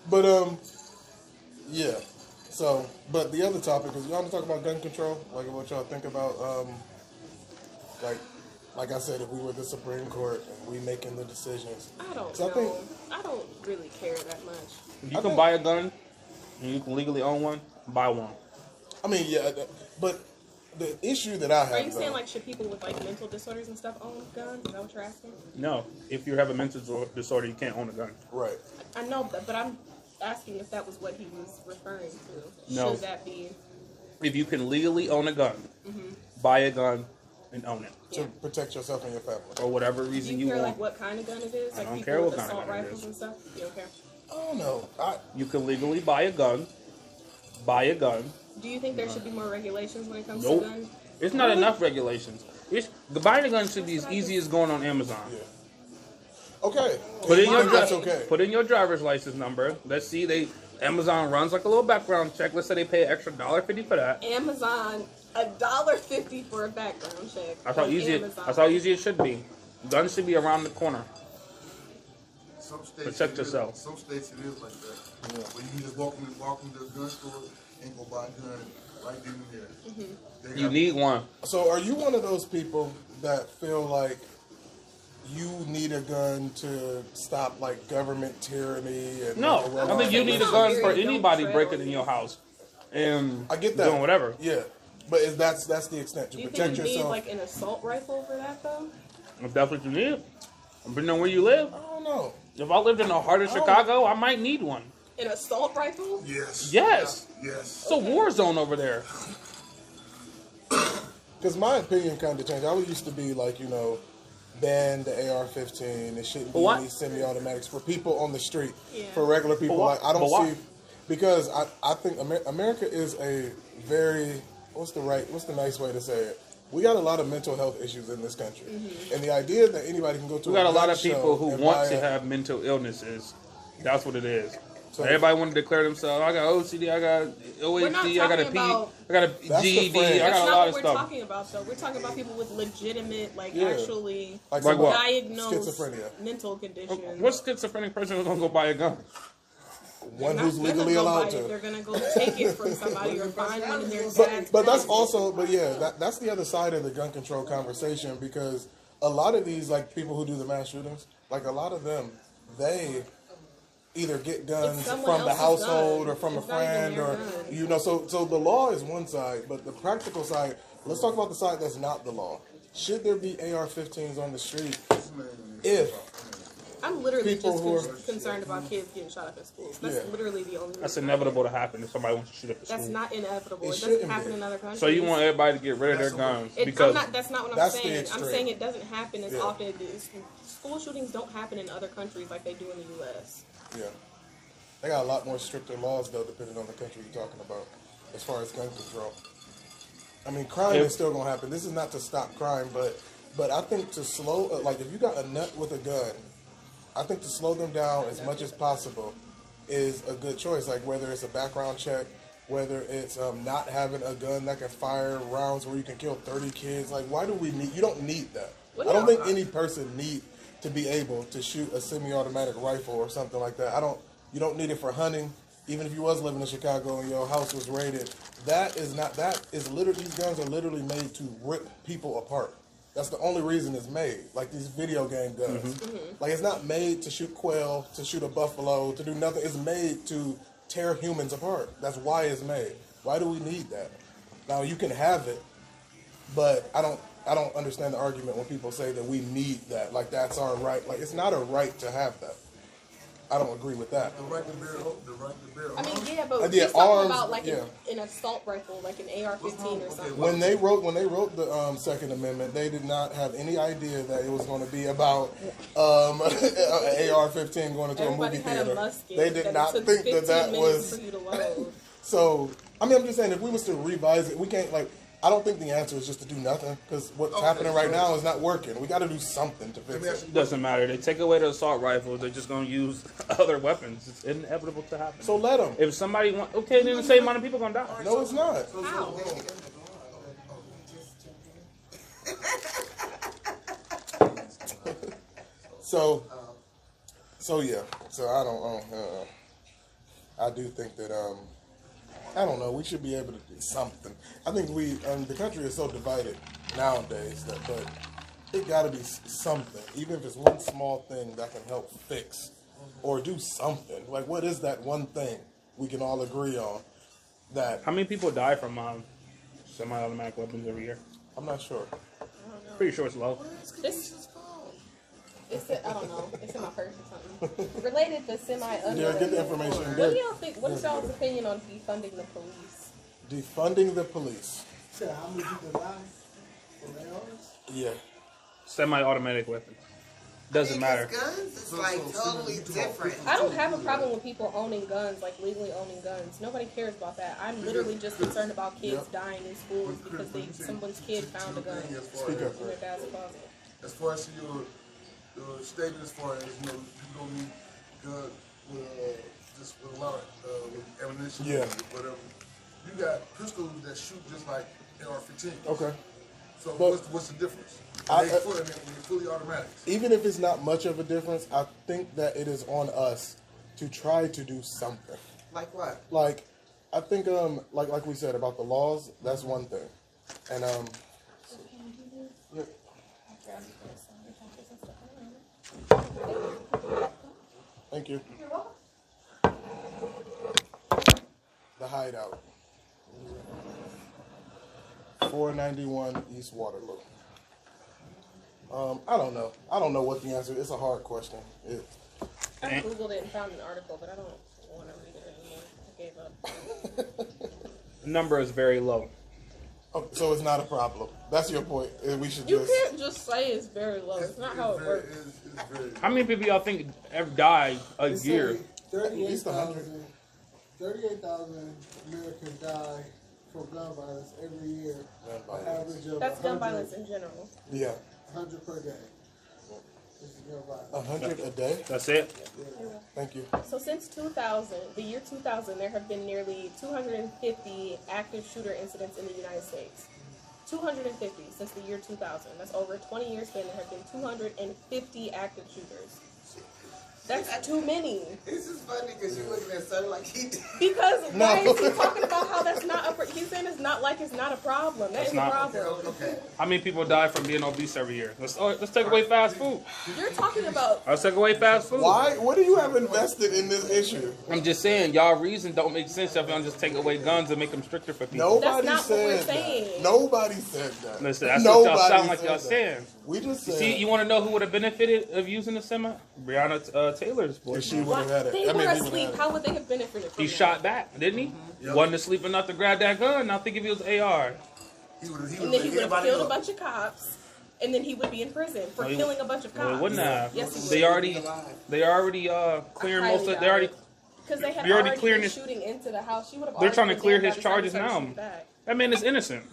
But yeah. So, but the other topic is y'all want to talk about gun control, like what y'all think about, like, like I said, if we were the Supreme Court and we making the decisions. I don't So know. I don't really care that much. If you can buy a gun and you can legally own one, buy one. I mean, yeah, but the issue that I have. Are you saying like should people with like mental disorders and stuff own guns? Is that what you're asking? No, if you have a mental disorder, you can't own a gun. Right. I know that, but I'm asking if that was what he was referring to. No. Should that be? If you can legally own a gun, buy a gun and own it. To protect yourself and your family. For whatever Do reason you you care want. like what kind of gun it is? Like don't people care with what kind of assault gun it rifles is. and stuff? You don't care? I don't know. You can legally buy a gun. Buy a gun. Do you think there should be more regulations when it comes Nope. to guns? It's not enough regulations. Buying a gun should be as easy as going on Amazon. Yeah. Okay. Put in your That's okay. Put in your driver's license number. Let's see. Amazon runs like a little background check. Let's say they pay an extra $1.50 for that. Amazon, $1.50 for a background check. That's how easy. Amazon. That's how easy it should be. Guns should be around the corner. Some states Protect yourself. Some states it is like that. Where you can just walk into a gun store and go buy a gun right then and there. You need one. So, are you one of those people that feel like you need a gun to stop like government tyranny? And No, like, I think you need a gun for anybody Don't breaking in your house and I get that. doing whatever. Yeah, but that's the extent to Do you protect think you need yourself. like an assault rifle for that though? If that's what you need, depending on where you live. I don't know. If I lived in the heart of Chicago, I might need one. An assault rifle? Yes. Yes. Yes. It's a war zone over there. Because my opinion kind of changed. I used to be like, ban the AR-15. It shouldn't be What? any semi-automatics for people on the street. Yeah. For regular people, what? like I don't But why? see, because I think America is a very what's the nice way to say it? We got a lot of mental health issues in this country, and the idea that anybody can go to We got a lot gun of people show who and want buy to a- have mental illnesses. That's what it is. So- Everybody want to declare themselves. I got OCD. I got We're not OHD. I got a talking P. about- I got a That's the GED. friend. I That's got a not lot what of we're stuff. talking about though. We're talking about people with legitimate, like Yeah. actually like Like what? diagnosed Schizophrenia. mental conditions. What schizophrenic person is gonna go buy a gun? One They're who's not gonna legally go allowed buy it. to. They're gonna go take it from somebody or find one in their dad's But that's house. also, but yeah, that's the other side of the gun control conversation, because a lot of these, like people who do the mass shootings, like a lot of them, they either get guns It's someone from the else's household gun. or from It's a not even friend, your or gun. so the law is one side, but the practical side. Let's talk about the side that's not the law. Should there be AR-15s on the street? If I'm literally people just who are- concerned about kids getting shot up in schools. That's Yeah. literally the only reason. That's inevitable to happen if somebody wants to shoot up the That's school. not inevitable. It It doesn't shouldn't happen be. in other countries. So you want everybody to get rid of their guns because that's not what I'm That's the saying. I'm extreme. saying it doesn't happen as Yeah. often. School shootings don't happen in other countries like they do in the U.S. yeah, they got a lot more stricter laws though, depending on the country you're talking about, as far as gun control. I mean, crime is still gonna happen. This is not to stop crime, but I think to slow, like if you got a nut with a gun, I think to slow them down as much as possible is a good choice. Like whether it's a background check, whether it's not having a gun that can fire rounds where you can kill 30 kids. Like, why do we need? You don't need that. Well, I don't no. think any person need to be able to shoot a semi-automatic rifle or something like that. You don't need it for hunting. Even if you was living in Chicago and your house was raided, that is literally, these guns are literally made to rip people apart. That's the only reason it's made. Like these video game guns. Like it's not made to shoot quail, to shoot a buffalo, to do nothing. It's made to tear humans apart. That's why it's made. Why do we need that? Now you can have it, but I don't understand the argument when people say that we need that. Like that's our right. Like it's not a right to have that. I don't agree with that. The right to bear I mean, yeah, but Yeah, he's talking arms, about like yeah. an assault rifle, like an AR-15 or something. When they wrote the Second Amendment, they did not have any idea that it was going to be about an AR-15 going into Everybody a movie had a theater. musket. They did that not took think 15 that minutes was for you to load. so. I mean, I'm just saying, if we was to revise it, we can't like. I don't think the answer is just to do nothing, because what's happening right now is not working. We got to do something to fix it. it doesn't matter. They take away the assault rifles. They're just gonna use other weapons. It's inevitable to happen. So let them. If somebody want, okay, then the same amount of people gonna die. No, it's not. How? So yeah. So I don't. I do think that I don't know. We should be able to do something. I think the country is so divided nowadays but it got to be something, even if it's one small thing that can help fix or do something. Like, what is that one thing we can all agree on? That How many people die from semi-automatic weapons every year? I'm not sure. Pretty sure it's low. I don't know. It's in my purse or something. Related to semi-unrelated. Yeah, get the information. What do y'all think? What is y'all's opinion on defunding the police? Defunding the police. So how many people die from ARs? Yeah. Semi-automatic weapons. Doesn't matter. Guns is like totally different. I don't have a problem with people owning guns, like legally owning guns. Nobody cares about that. I'm literally just concerned about kids dying in schools because someone's kid found a gun Speak up. in their dad's closet. As far as your statement, as far as you don't need gun just with a lot of with ammunition, Yeah. whatever. You got pistols that shoot just like AR-15. Okay. So But- what's the difference? I- They're fully automatic. Even if it's not much of a difference, I think that it is on us to try to do something. Like what? Like, I think like we said about the laws, that's one thing, and yeah. Thank you. The Hideout, 491 East Waterloo. I don't know. I don't know what the answer is. It's a hard question. I googled it and found an article, but I don't want to read it anymore. I gave up. The number is very low. Oh, so it's not a problem. That's your point. We should You just. can't just say it's very low. It's not how it works. It's very, How many people y'all think ever die a They say year? 38,000 Americans die from gun violence every year. An average of That's gun 100 violence in general. Yeah, 100 per day. This is gun violence. 100 a day. That's it? Thank you. So since 2000, the year 2000, there have been nearly 250 active shooter incidents in the United States. 250 since the year 2000. That's over a 20-year span. There have been 250 active shooters. That's too many. This is funny because you're looking at something like he did. Because why is he talking about how that's not a? He's saying it's not like it's not a problem. That It's is not. a problem. Okay. How many people die from being obese every year? Let's take away fast food. You're talking about. Let's take away fast food. Why? What do you have invested in this issue? I'm just saying, y'all reason don't make sense if y'all just take away guns and make them stricter for people. Nobody That's not what we're said saying. that. Nobody said that. Listen, that's what y'all Nobody sound like said y'all that. saying. We just said. See, you want to know who would have benefited of using the semi? Breonna Taylor's if boy. she would have had it. They I mean, were he would've asleep. had it. How would they have benefited from He that? shot back, didn't he? Wasn't asleep enough to grab that gun. I think if it was AR. He would And then he would have killed a bunch of cops, and then he would be in prison for No, he- killing a bunch of cops. Well, it wouldn't have. Yes, he would. They already clearing I highly most of. They doubt already. it. Because they had You're already already clearing been his- shooting into the house. She would have. They're trying to already clear been his dead by the time charges they started now. shooting back. That man is innocent.